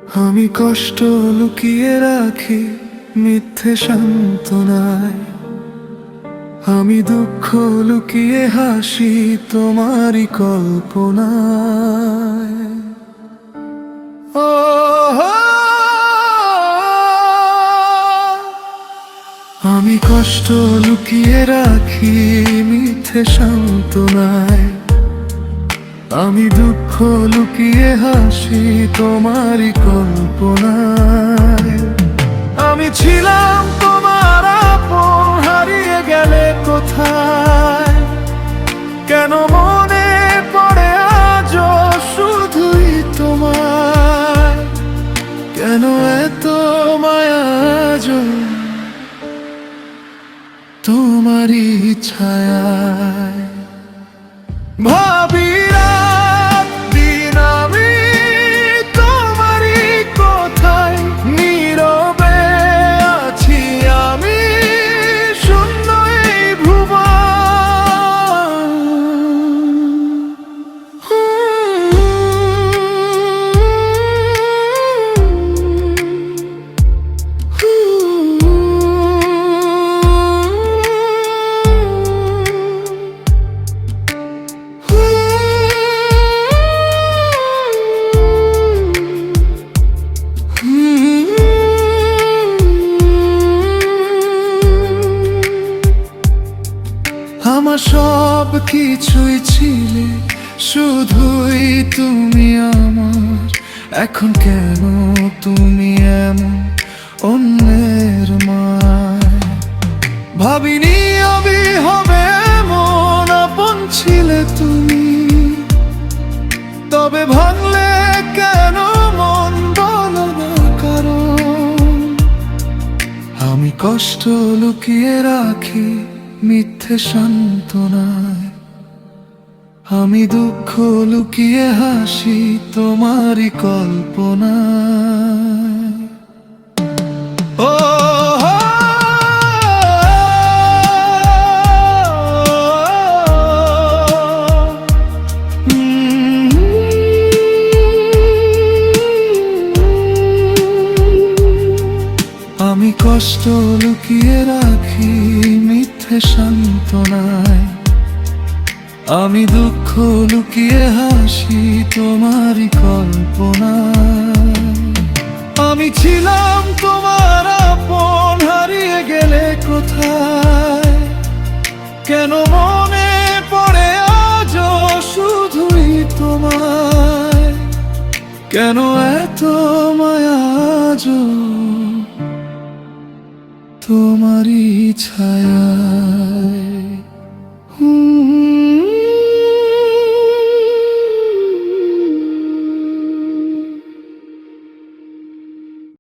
আমি কষ্ট লুকিয়ে রাখি মিথ্যে সান্ত্বনায়, আমি দুঃখ লুকিয়ে হাসি তোমারই কল্পনায়। ও হো, আমি কষ্ট লুকিয়ে রাখি মিথ্যে সান্ত্বনায়, আমি দুঃখ লুকিয়ে হাসি তোমারই কল্পনায়। আমি ছিলাম তোমার আপন, হারিয়ে গেলে কোথায়? কেন মনে পড়ে আজও শুধুই তোমায়? কেন এত মায়া আজও তোমারই ছায়ায়? ভাবি রাত দিন আমি তোমারই কোথায়, নীরবে আছি আমি শূন্য এই ভুবন। আমার সব কিছুই ছিলে, শুধুই তুমি আমার। এখন কেন তুমি এমন অন্যের মায়? ভাবিনি আমি হবে এমন আপন ছিলে তুমি, তবে ভাঙলে কেন মন বলো না কারণ? আমি কষ্ট লুকিয়ে রাখি মিথ্যে সান্ত্বনায়, আমি দুঃখ লুকিয়ে হাসি তোমারই কল্পনায়। ও হো, আমি কষ্ট লুকিয়ে রাখি মিথ্যে সান্ত্বনায়, আমি দুঃখ লুকিয়ে হাসি তোমারই কল্পনায়। আমি ছিলাম তোমার আপন, হারিয়ে গেলে কোথায়? কেন মনে পড়ে আজও শুধুই তোমায়? কেন এত মায়া আজও তোমারই ছায়ায়?